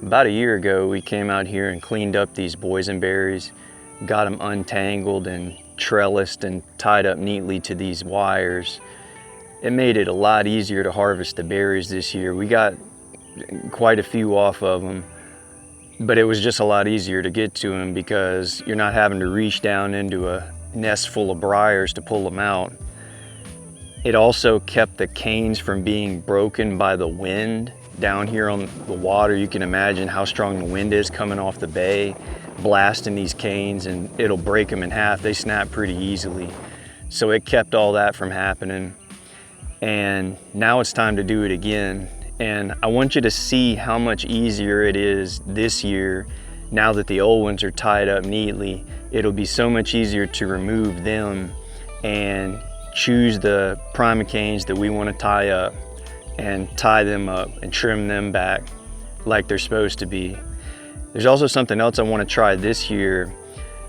About a year ago, we came out here and cleaned up these boysenberries, got them untangled and trellised and tied up neatly to these wires. It made it a lot easier to harvest the berries this year. We got quite a few off of them, but it was just a lot easier to get to them because you're not having to reach down into a nest full of briars to pull them out. It also kept the canes from being broken by the wind. Down here on the water, you can imagine how strong the wind is coming off the bay, blasting these canes, and it'll break them in half. They snap pretty easily. So it kept all that from happening. And now it's time to do it again. And I want you to see how much easier it is this year. Now that the old ones are tied up neatly, it'll be so much easier to remove them and choose the primocanes that we want to tie up and tie them up and trim them back like they're supposed to be. There's also something else I want to try this year.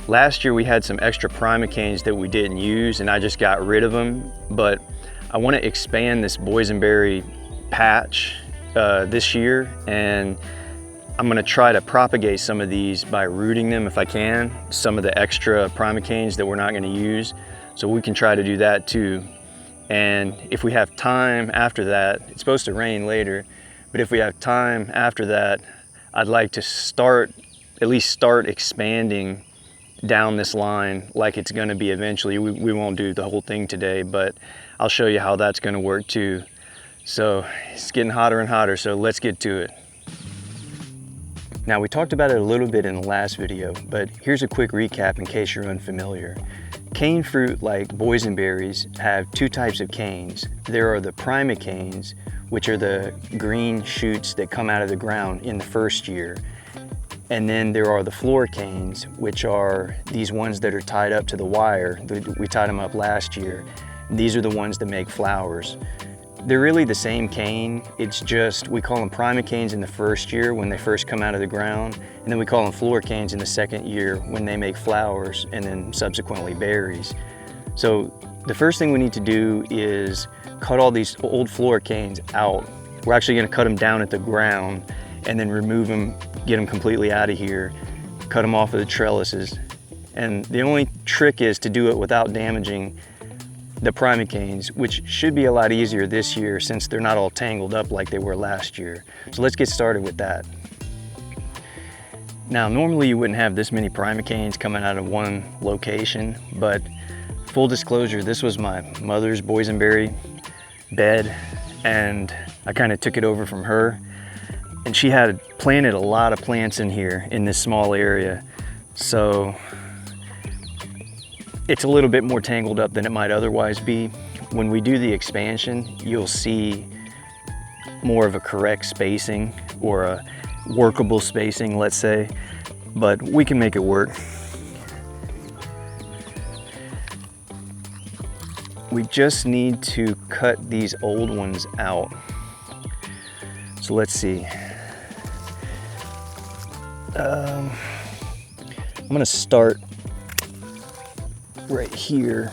Last year we had some extra primocanes that we didn't use and I just got rid of them, but I want to expand this boysenberry patch this year, and I'm going to try to propagate some of these by rooting them if I can, some of the extra primocanes that we're not going to use, so we can try to do that too. And if we have time after that, it's supposed to rain later, but if we have time after that, I'd like to at least start expanding down this line like it's going to be eventually. We won't do the whole thing today, but I'll show you how that's going to work too. So it's getting hotter and hotter, so let's get to it. Now, we talked about it a little bit in the last video, but here's a quick recap in case you're unfamiliar. Cane fruit like boysenberries have two types of canes. There are the primocanes, which are the green shoots that come out of the ground in the first year. And then there are the floricanes, which are these ones that are tied up to the wire. We tied them up last year. These are the ones that make flowers. They're really the same cane. It's just, we call them primocanes in the first year when they first come out of the ground, and then we call them floricanes in the second year when they make flowers and then subsequently berries. So the first thing we need to do is cut all these old floricanes out. We're actually gonna cut them down at the ground and then remove them, get them completely out of here, cut them off of the trellises. And the only trick is to do it without damaging the primocanes, which should be a lot easier this year since they're not all tangled up like they were last year. So let's get started with that. Now, normally you wouldn't have this many primocanes coming out of one location, but full disclosure, this was my mother's boysenberry bed, and I kind of took it over from her. And she had planted a lot of plants in here in this small area. So it's a little bit more tangled up than it might otherwise be. When we do the expansion, you'll see more of a correct spacing or a workable spacing, let's say, but we can make it work. We just need to cut these old ones out. So let's see. I'm gonna start right here.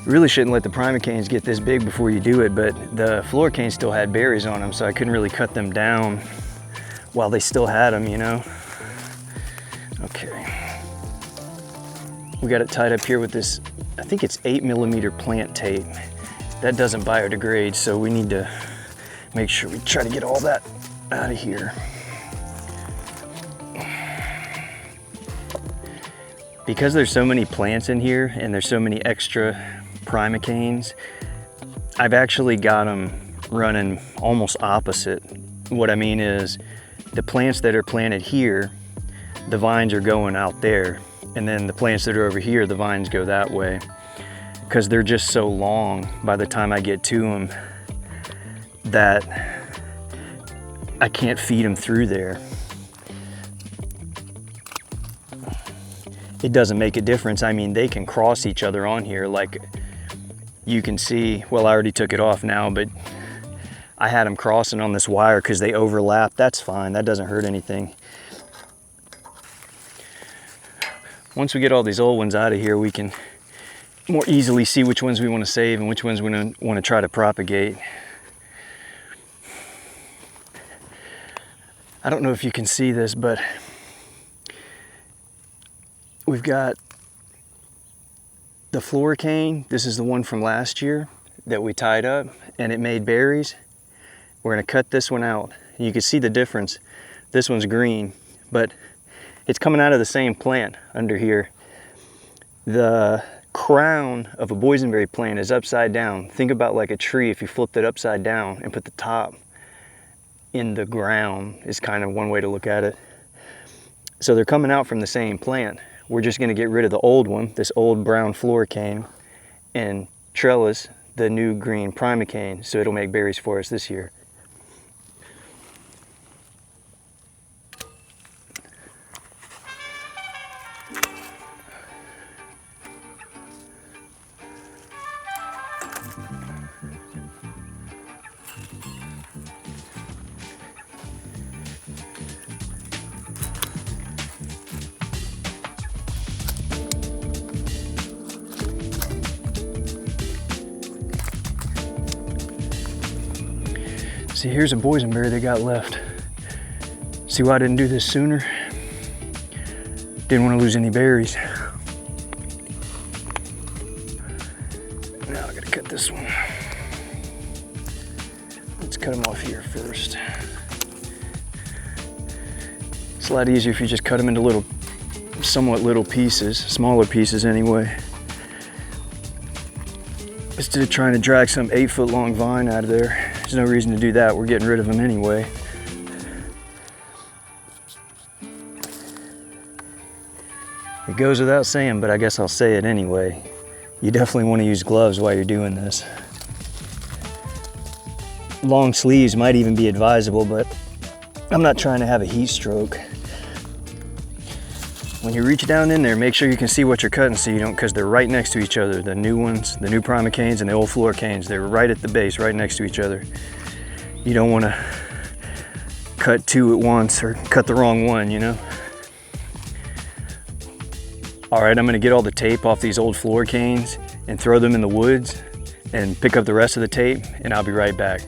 You really shouldn't let the primocanes get this big before you do it, but the floricanes still had berries on them, so I couldn't really cut them down while they still had them, you know? Okay. We got it tied up here with this, I think it's 8mm plant tape. That doesn't biodegrade, so we need to make sure we try to get all that out of here. Because there's so many plants in here and there's so many extra primocanes, I've actually got them running almost opposite. What I mean is the plants that are planted here, the vines are going out there, and then the plants that are over here, the vines go that way, because they're just so long by the time I get to them that I can't feed them through there. It doesn't make a difference. I mean, they can cross each other on here, like you can see. Well, I already took it off now, but I had them crossing on this wire because they overlap. That's fine, that doesn't hurt anything. Once we get all these old ones out of here, we can more easily see which ones we want to save and which ones we want to try to propagate. I don't know if you can see this, but we've got the floricane. This is the one from last year that we tied up and it made berries. We're gonna cut this one out. You can see the difference. This one's green, but it's coming out of the same plant under here. The crown of a boysenberry plant is upside down. Think about like a tree if you flipped it upside down and put the top in the ground is kind of one way to look at it. So they're coming out from the same plant. We're just gonna get rid of the old one, this old brown floricane, and trellis the new green primocane, so it'll make berries for us this year. See, here's a boysenberry they got left. See why I didn't do this sooner? Didn't want to lose any berries. Now I gotta cut this one. Let's cut them off here first. It's a lot easier if you just cut them into little, somewhat little pieces, smaller pieces anyway. Instead of trying to drag some 8-foot long vine out of there. There's no reason to do that. We're getting rid of them anyway. It goes without saying, but I guess I'll say it anyway. You definitely want to use gloves while you're doing this. Long sleeves might even be advisable, but I'm not trying to have a heat stroke. When you reach down in there, make sure you can see what you're cutting so you don't, because they're right next to each other. The new ones, the new primocanes and the old floricanes, they're right at the base, right next to each other. You don't want to cut two at once or cut the wrong one, you know? All right, I'm gonna get all the tape off these old floricanes and throw them in the woods and pick up the rest of the tape, and I'll be right back.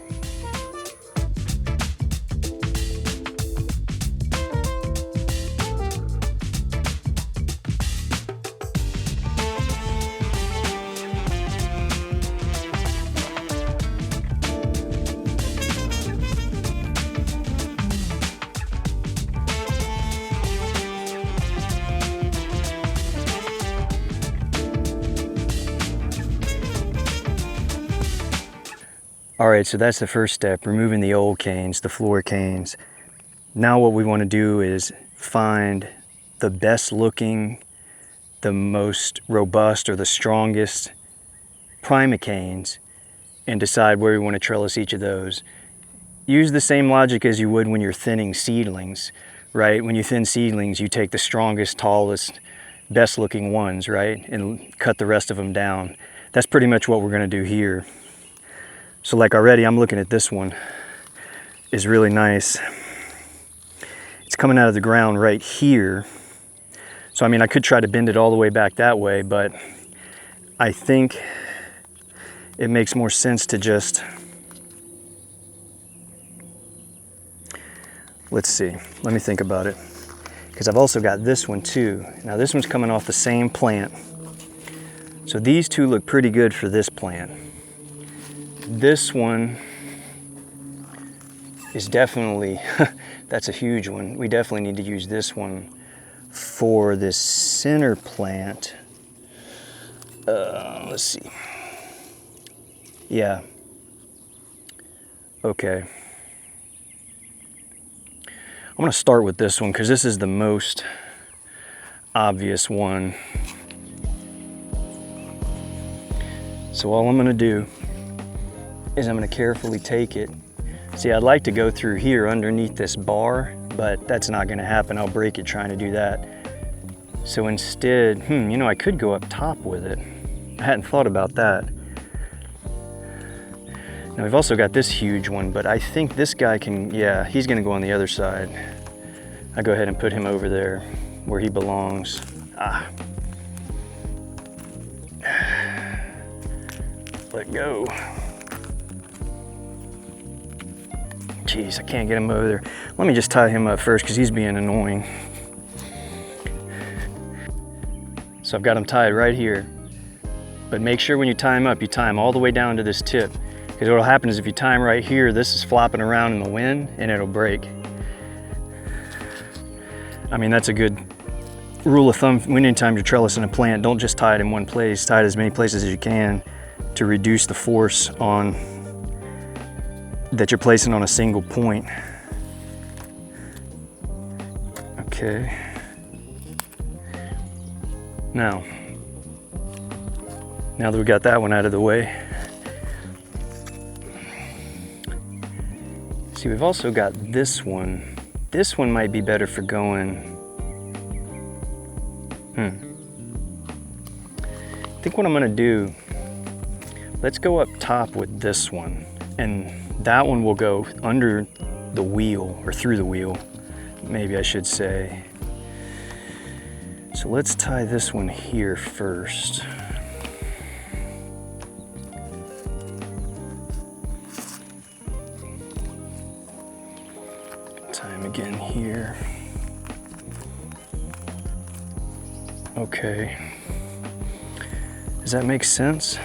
All right, so that's the first step, removing the old canes, the floricanes. Now what we want to do is find the best looking, the most robust or the strongest primocanes and decide where we want to trellis each of those. Use the same logic as you would when you're thinning seedlings, right? When you thin seedlings, you take the strongest, tallest, best looking ones, right? And cut the rest of them down. That's pretty much what we're going to do here. So like already, I'm looking at this one, is really nice. It's coming out of the ground right here. So I mean, I could try to bend it all the way back that way, but I think it makes more sense to just, let's see, let me think about it. Because I've also got this one too. Now this one's coming off the same plant. So these two look pretty good for this plant. This one is definitely, that's a huge one. We definitely need to use this one for this center plant. Let's see. Yeah. Okay. I'm gonna start with this one because this is the most obvious one. So all I'm gonna do is I'm gonna carefully take it. See, I'd like to go through here underneath this bar, but that's not gonna happen. I'll break it trying to do that. So instead, you know, I could go up top with it. I hadn't thought about that. Now we've also got this huge one, but I think this guy can, yeah, he's gonna go on the other side. I go ahead and put him over there where he belongs. Let go. Jeez, I can't get him over there. Let me just tie him up first because he's being annoying. So I've got him tied right here. But make sure when you tie him up, you tie him all the way down to this tip. Because what'll happen is if you tie him right here, this is flopping around in the wind and it'll break. I mean, that's a good rule of thumb. Anytime you're trellising a plant, don't just tie it in one place. Tie it as many places as you can to reduce the force on that you're placing on a single point. Okay. Now that we got that one out of the way, see, we've also got this one. This one might be better for going, I think what I'm gonna do, let's go up top with this one, and that one will go under the wheel, or through the wheel, maybe I should say. So let's tie this one here first. Tie him again here. Okay. Does that make sense?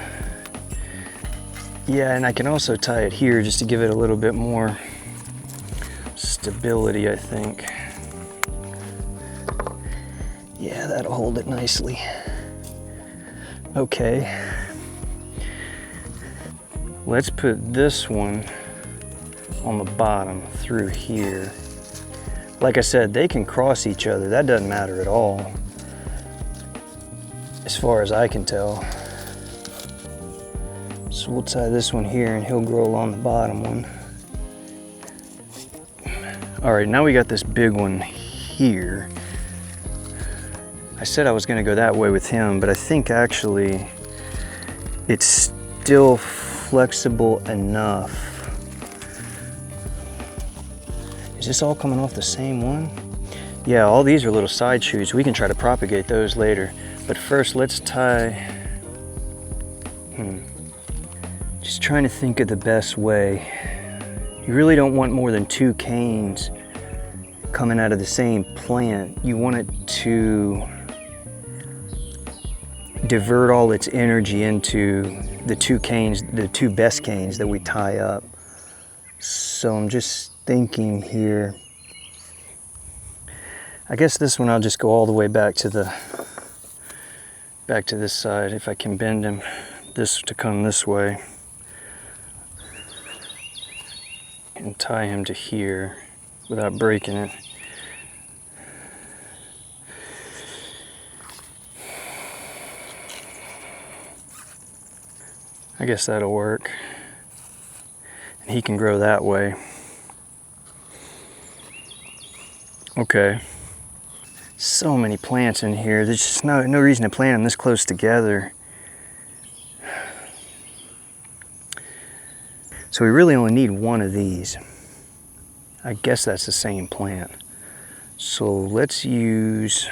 Yeah, and I can also tie it here just to give it a little bit more stability, I think. Yeah, that'll hold it nicely. Okay. Let's put this one on the bottom through here. Like I said, they can cross each other. That doesn't matter at all, as far as I can tell. So we'll tie this one here and he'll grow along the bottom one. All right, now we got this big one here. I said I was gonna go that way with him, but I think actually it's still flexible enough. Is this all coming off the same one? Yeah, all these are little side shoots. We can try to propagate those later. But first, let's tie, just trying to think of the best way. You really don't want more than 2 canes coming out of the same plant. You want it to divert all its energy into the 2 canes, the 2 best canes that we tie up. So I'm just thinking here, I guess this one I'll just go all the way back to this side, if I can bend him this to come this way, and tie him to here without breaking it. I guess that'll work. And he can grow that way. Okay. So many plants in here. There's just no reason to plant them this close together. So we really only need one of these. I guess that's the same plant. So let's use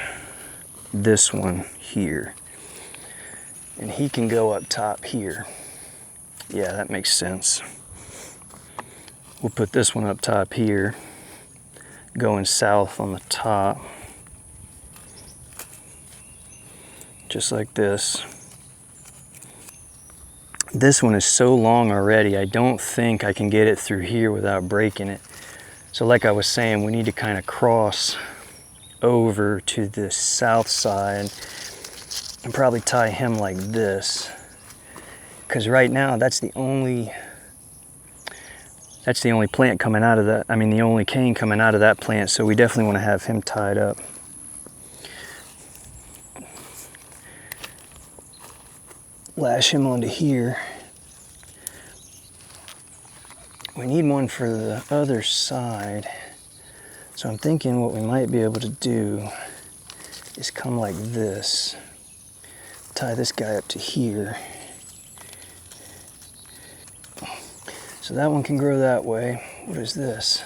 this one here. And he can go up top here. Yeah, that makes sense. We'll put this one up top here, going south on the top. Just like this. This one is so long already, I don't think I can get it through here without breaking it. So like I was saying, we need to kind of cross over to the south side and probably tie him like this. Because right now, that's the only plant coming out of that, I mean the only cane coming out of that plant, so we definitely want to have him tied up. Lash him onto here. We need one for the other side. So I'm thinking what we might be able to do is come like this. Tie this guy up to here. So that one can grow that way. What is this?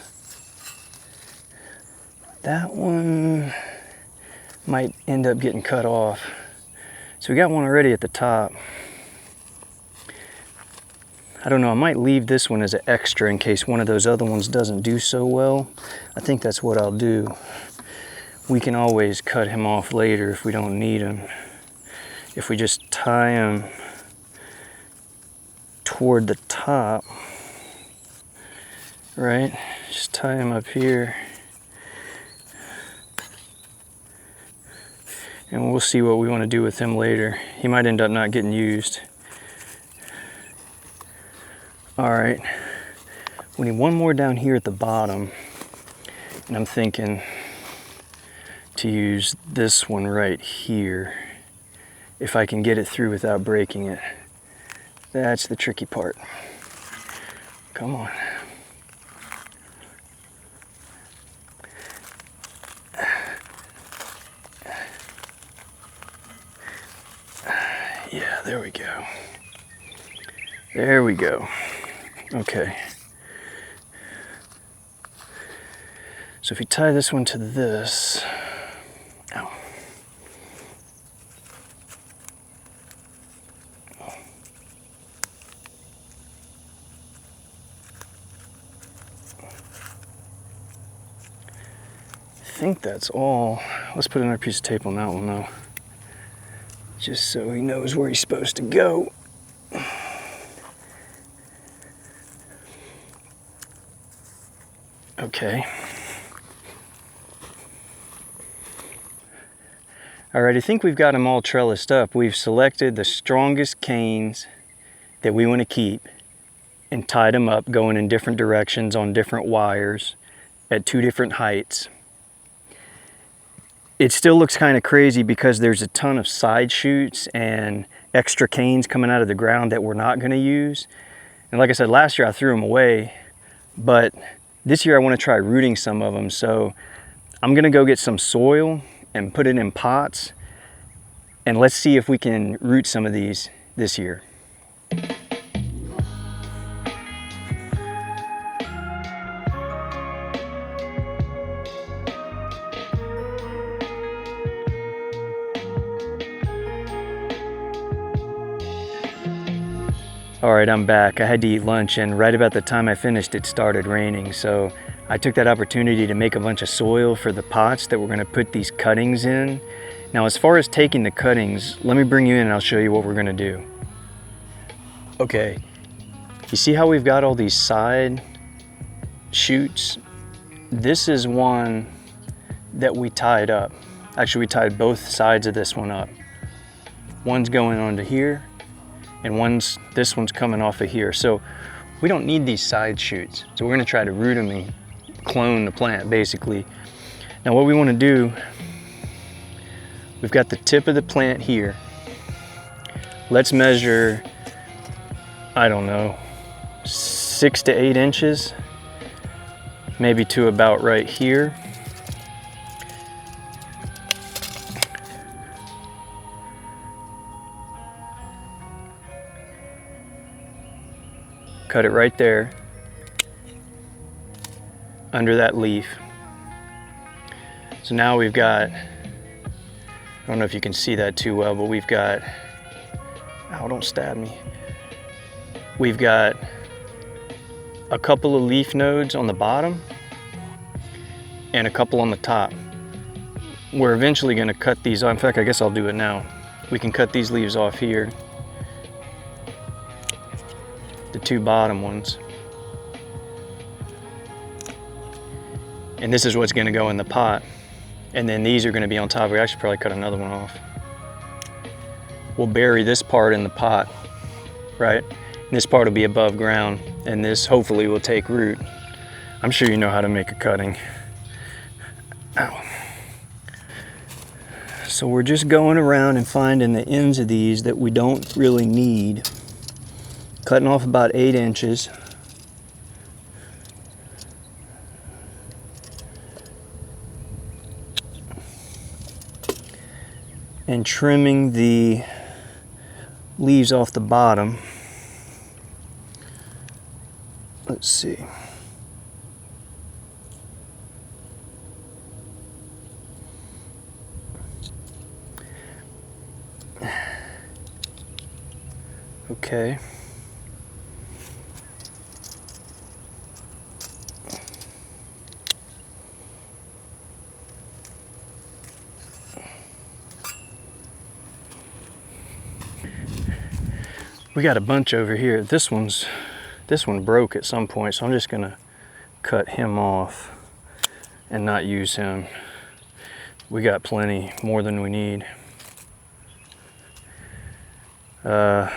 That one might end up getting cut off. So we got one already at the top. I don't know, I might leave this one as an extra in case one of those other ones doesn't do so well. I think that's what I'll do. We can always cut him off later if we don't need him. If we just tie him toward the top, right? Just tie him up here. And we'll see what we want to do with him later. He might end up not getting used. All right, we need one more down here at the bottom. And I'm thinking to use this one right here, if I can get it through without breaking it. That's the tricky part. Come on. Yeah, there we go. There we go. Okay. So if you tie this one to this, ow. I think that's all. Let's put another piece of tape on that one though, just so he knows where he's supposed to go. Okay. All right, I think we've got them all trellised up. We've selected the strongest canes that we want to keep and tied them up, going in different directions on different wires at 2 different heights. It still looks kind of crazy because there's a ton of side shoots and extra canes coming out of the ground that we're not going to use. And like I said, last year I threw them away, but this year I want to try rooting some of them. So I'm going to go get some soil and put it in pots, and let's see if we can root some of these this year. All right, I'm back. I had to eat lunch, and right about the time I finished, it started raining. So I took that opportunity to make a bunch of soil for the pots that we're gonna put these cuttings in. Now, as far as taking the cuttings, let me bring you in and I'll show you what we're gonna do. Okay, you see how we've got all these side shoots? This is one that we tied up. Actually, we tied both sides of this one up. One's going onto here, and this one's coming off of here. So we don't need these side shoots. So we're gonna try to root them and clone the plant, basically. Now what we wanna do, we've got the tip of the plant here. Let's measure, I don't know, 6 to 8 inches, maybe to about right here. Cut it right there, under that leaf. So now we've got, I don't know if you can see that too well, but we've got, ow, don't stab me. We've got a couple of leaf nodes on the bottom and a couple on the top. We're eventually gonna cut these off. In fact, I guess I'll do it now. We can cut these leaves off here. The 2 bottom ones. And this is what's gonna go in the pot. And then these are gonna be on top. We actually probably cut another one off. We'll bury this part in the pot, right? And this part will be above ground, and this hopefully will take root. I'm sure you know how to make a cutting. Ow. So we're just going around and finding the ends of these that we don't really need. Cutting off about 8 inches. And trimming the leaves off the bottom. Let's see. Okay. We got a bunch over here. This one broke at some point, so I'm just gonna cut him off and not use him. We got plenty, more than we need. Let's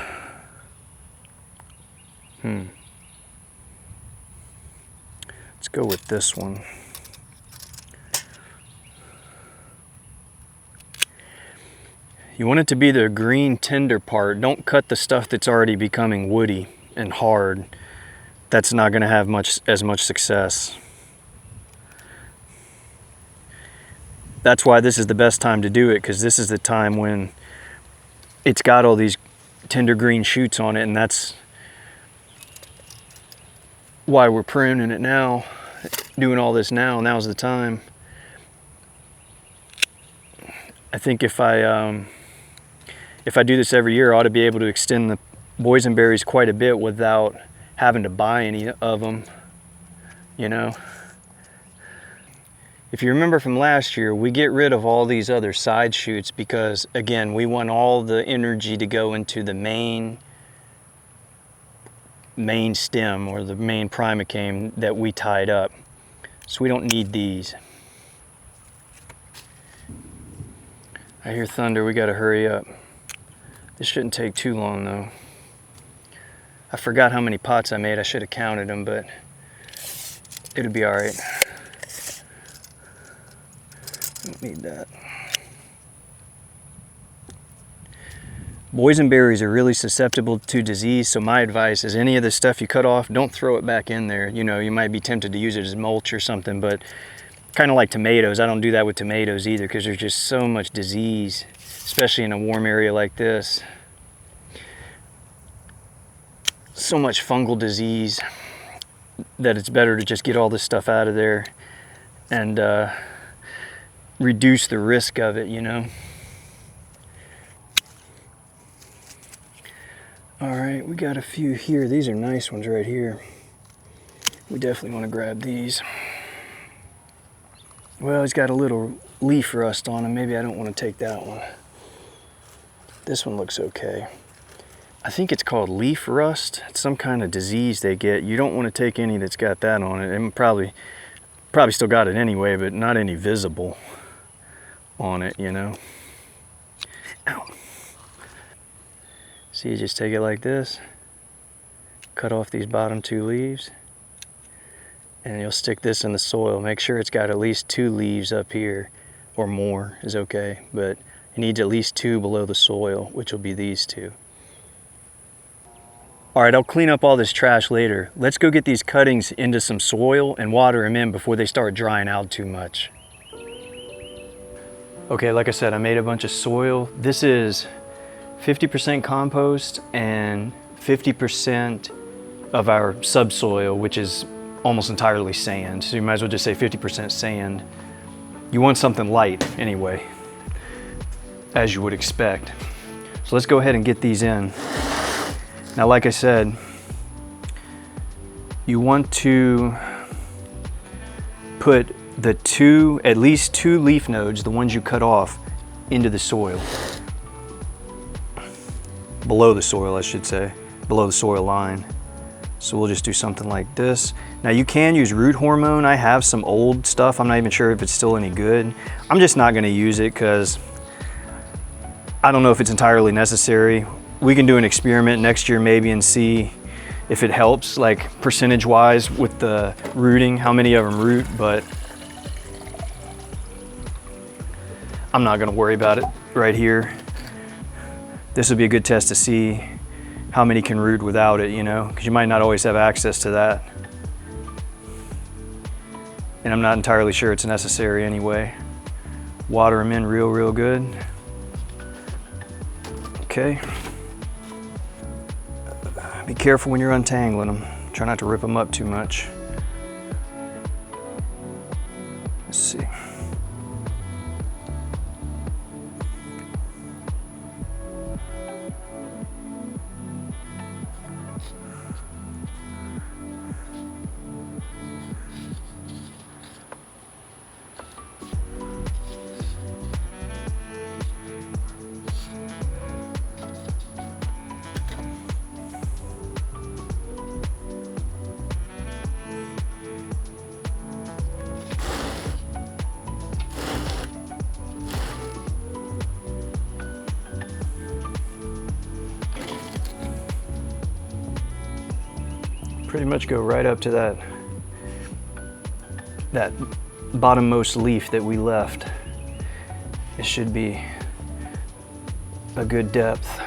go with this one. You want it to be the green tender part. Don't cut the stuff that's already becoming woody and hard. That's not going to have as much success. That's why this is the best time to do it, because this is the time when it's got all these tender green shoots on it, and that's why we're pruning it now, doing all this now. Now's the time. I think if I do this every year, I ought to be able to extend the boysenberries quite a bit without having to buy any of them, you know. If you remember from last year, we get rid of all these other side shoots because, again, we want all the energy to go into the main stem or the main primocane that we tied up. So we don't need these. I hear thunder, we gotta hurry up. This shouldn't take too long though. I forgot how many pots I made. I should have counted them, but it'll be all right. Don't need that. Boysenberries are really susceptible to disease, so my advice is any of the stuff you cut off, don't throw it back in there. You know, you might be tempted to use it as mulch or something, but kind of like tomatoes. I don't do that with tomatoes either because there's just so much disease, especially in a warm area like this. So much fungal disease that it's better to just get all this stuff out of there and reduce the risk of it, you know. All right, we got a few here. These are nice ones right here. We definitely want to grab these. Well, he's got a little leaf rust on him. Maybe I don't want to take that one. This one looks okay. I think it's called leaf rust. It's some kind of disease they get. You don't want to take any that's got that on it. And probably still got it anyway, but not any visible on it, you know. Ow. See, you just take it like this, cut off these bottom two leaves, and you'll stick this in the soil. Make sure it's got at least 2 leaves up here, or more is okay, but it needs at least 2 below the soil, which will be these 2. All right, I'll clean up all this trash later. Let's go get these cuttings into some soil and water them in before they start drying out too much. Okay, like I said, I made a bunch of soil. This is 50% compost and 50% of our subsoil, which is almost entirely sand. So you might as well just say 50% sand. You want something light anyway, as you would expect. So let's go ahead and get these in. Now, like I said, you want to put the at least two leaf nodes, the ones you cut off, into the soil. Below the soil, I should say, below the soil line. So we'll just do something like this. Now you can use root hormone. I have some old stuff. I'm not even sure if it's still any good. I'm just not gonna use it because I don't know if it's entirely necessary. We can do an experiment next year maybe and see if it helps, like percentage-wise with the rooting, how many of them root, but I'm not gonna worry about it right here. This would be a good test to see how many can root without it, you know, because you might not always have access to that. And I'm not entirely sure it's necessary anyway. Water them in real good. Okay. Be careful when you're untangling them. Try not to rip them up too much. Let's see. pretty much go right up to that bottommost leaf that we left. It should be a good depth.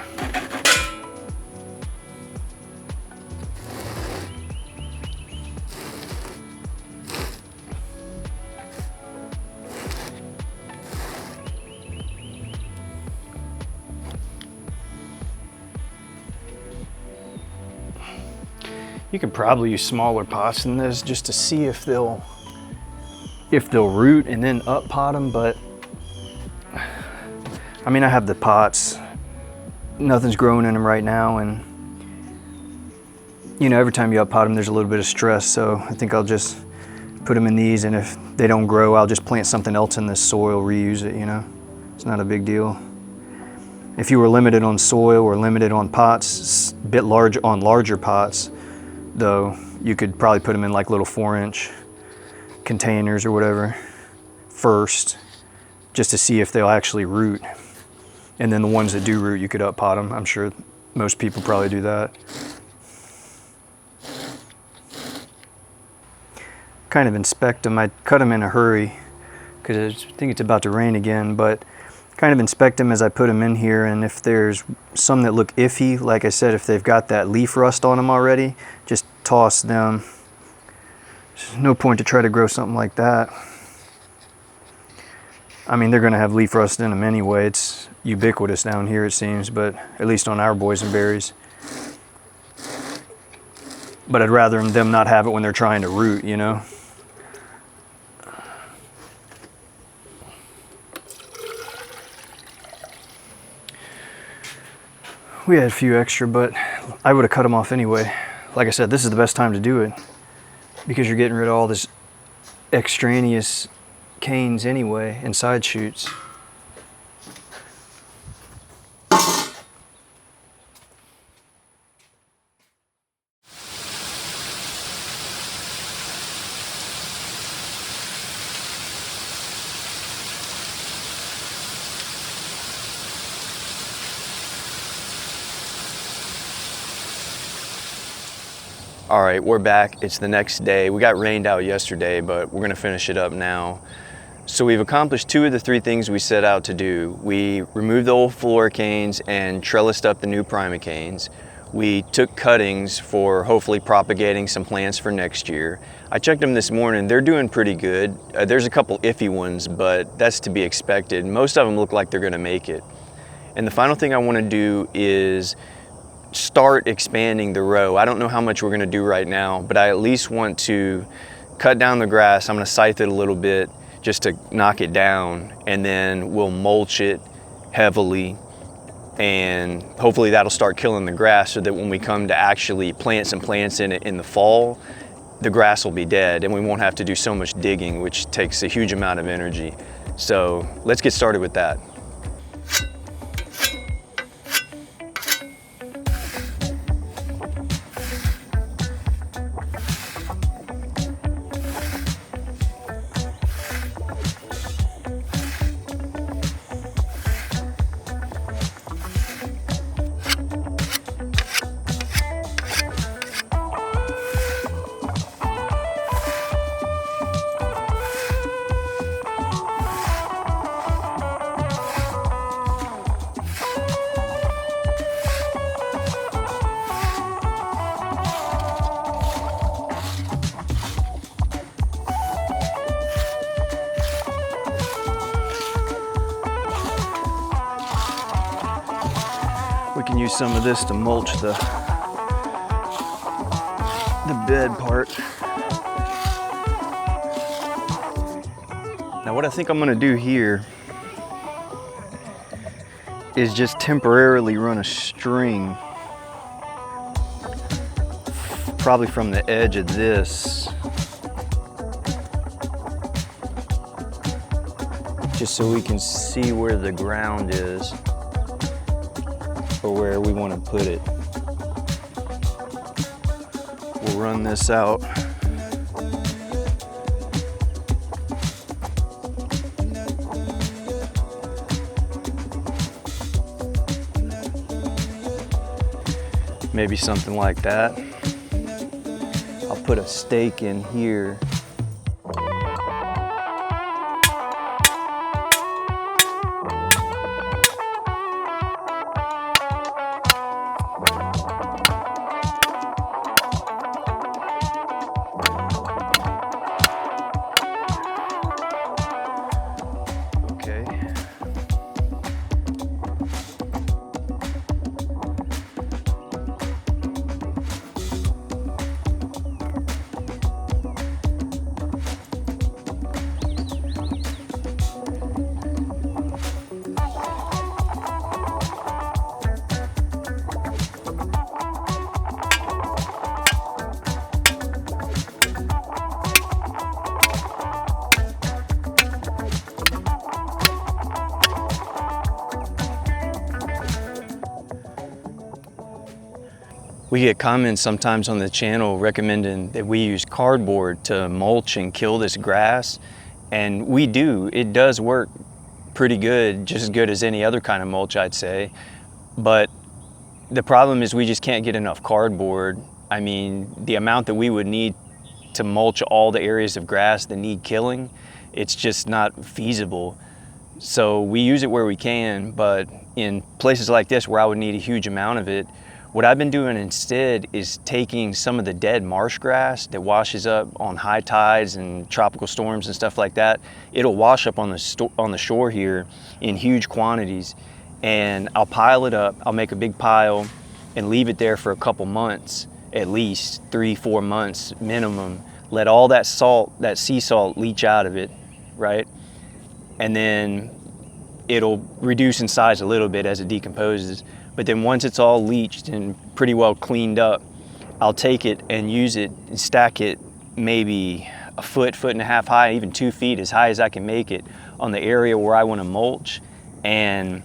You could probably use smaller pots than this just to see if they'll root and then up pot them, but I mean, I have the pots, nothing's growing in them right now, and you know, every time you up pot them there's a little bit of stress, so I think I'll just put them in these, and if they don't grow I'll just plant something else in this soil, reuse it, you know. It's not a big deal. If you were limited on soil or limited on pots, larger pots though, you could probably put them in like little 4-inch containers or whatever first, just to see if they'll actually root. And then the ones that do root, you could up pot them. I'm sure most people probably do that. Kind of inspect them. I cut them in a hurry because I think it's about to rain again, but kind of inspect them as I put them in here, and if there's some that look iffy, like I said, if they've got that leaf rust on them already, just toss them. There's no point to try to grow something like that. I mean, they're gonna have leaf rust in them anyway. It's ubiquitous down here, it seems, but at least on our boysenberries. But I'd rather them not have it when they're trying to root, you know? We had a few extra, but I would have cut them off anyway. Like I said, this is the best time to do it because you're getting rid of all this extraneous canes anyway and side shoots. All right, we're back. It's the next day. We got rained out yesterday, but we're gonna finish it up now. So we've accomplished 2 of the 3 things we set out to do. We removed the old floricanes and trellised up the new primocanes. We took cuttings for hopefully propagating some plants for next year. I checked them this morning, they're doing pretty good. There's a couple iffy ones, but that's to be expected. Most of them look like they're gonna make it. And the final thing I wanna do is start expanding the row. I don't know how much we're gonna do right now, but I at least want to cut down the grass. I'm gonna scythe it a little bit just to knock it down, and then we'll mulch it heavily, and hopefully that'll start killing the grass so that when we come to actually plant some plants in it in the fall, the grass will be dead and we won't have to do so much digging, which takes a huge amount of energy. So let's get started with that. We can use some of this to mulch the bed part. Now what I think I'm gonna do here is just temporarily run a string, probably from the edge of this, just so we can see where the ground is, or where we want to put it. We'll run this out. Maybe something like that. put a stake in here. We get comments sometimes on the channel recommending that we use cardboard to mulch and kill this grass, and we do. It does work pretty good, just as good as any other kind of mulch, I'd say. But the problem is we just can't get enough cardboard. I mean, the amount that we would need to mulch all the areas of grass that need killing, it's just not feasible. So we use it where we can, but in places like this where I would need a huge amount of it, what I've been doing instead is taking some of the dead marsh grass that washes up on high tides and tropical storms and stuff like that. It'll wash up on the shore here in huge quantities, and I'll pile it up. I'll make a big pile and leave it there for a couple months, at least 3-4 months minimum. Let all that salt, that sea salt, leach out of it, right? And then it'll reduce in size a little bit as it decomposes. But then once it's all leached and pretty well cleaned up, I'll take it and use it and stack it maybe a foot, 1.5 feet high, even 2 feet, as high as I can make it on the area where I want to mulch. And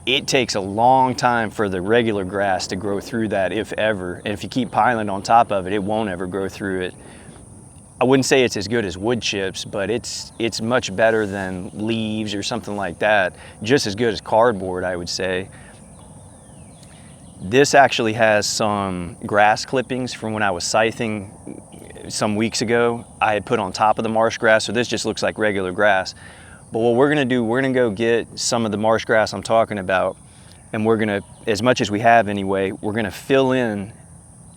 it takes a long time for the regular grass to grow through that, if ever. And if you keep piling on top of it, it won't ever grow through it. I wouldn't say it's as good as wood chips, but it's much better than leaves or something like that. Just as good as cardboard, I would say. This actually has some grass clippings from when I was scything some weeks ago. I had put on top of the marsh grass, so this just looks like regular grass. But what we're gonna do, we're gonna go get some of the marsh grass I'm talking about, and we're gonna, as much as we have anyway, we're gonna fill in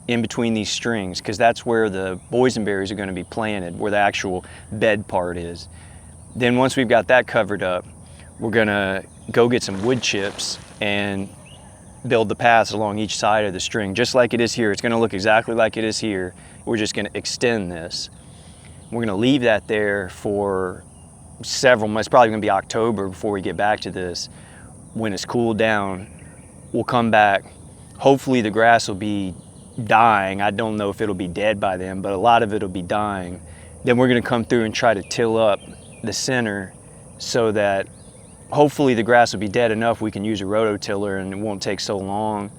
between these strings, because that's where the boysenberries are gonna be planted, where the actual bed part is. Then once we've got that covered up, we're gonna go get some wood chips and build the paths along each side of the string, just like it is here. It's gonna look exactly like it is here. We're just gonna extend this. We're gonna leave that there for several months. It's probably gonna be October before we get back to this. When it's cooled down, we'll come back. Hopefully the grass will be dying. I don't know if it'll be dead by then, but a lot of it'll be dying. Then we're gonna come through and try to till up the center so that hopefully the grass will be dead enough we can use a rototiller and it won't take so long.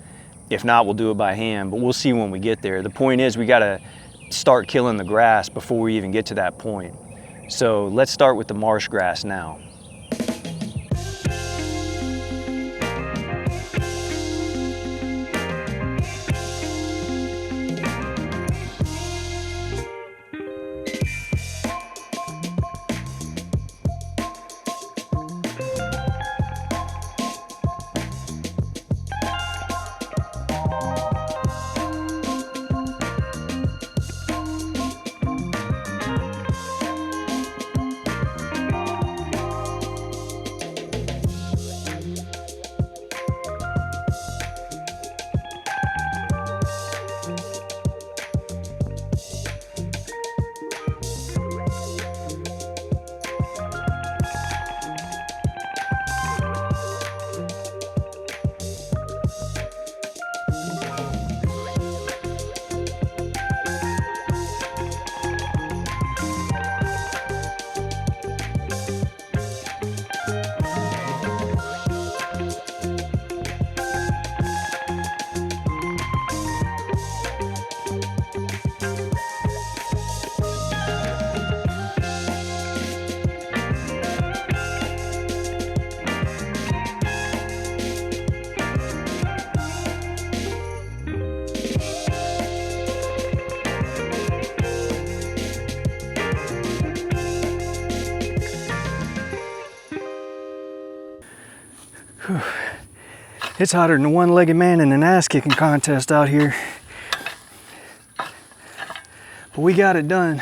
If not, we'll do it by hand, but we'll see when we get there. The point is we gotta start killing the grass before we even get to that point. So let's start with the marsh grass now. Whew. It's hotter than a one-legged man in an ass-kicking contest out here. But we got it done.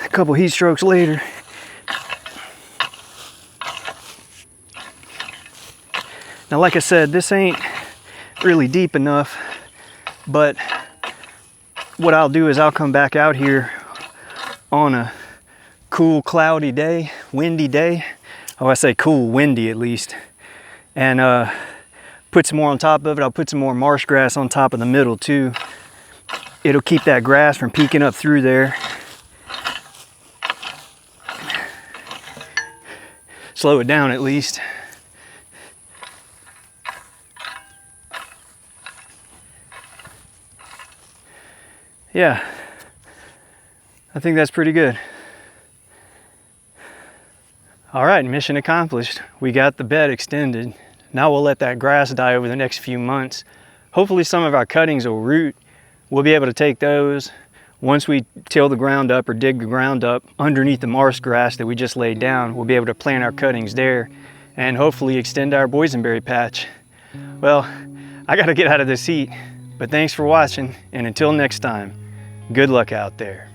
A couple heat strokes later. Now, like I said, this ain't really deep enough, but what I'll do is I'll come back out here on a cool, cloudy day, windy day. Oh, I say cool, windy at least. And put some more on top of it. I'll put some more marsh grass on top of the middle too. It'll keep that grass from peeking up through there. Slow it down at least. Yeah, I think that's pretty good. All right, mission accomplished. We got the bed extended. Now we'll let that grass die over the next few months. Hopefully some of our cuttings will root. We'll be able to take those once we till the ground up or dig the ground up underneath the marsh grass that we just laid down. We'll be able to plant our cuttings there and hopefully extend our boysenberry patch. Well, I gotta get out of this heat, but thanks for watching, and until next time, good luck out there.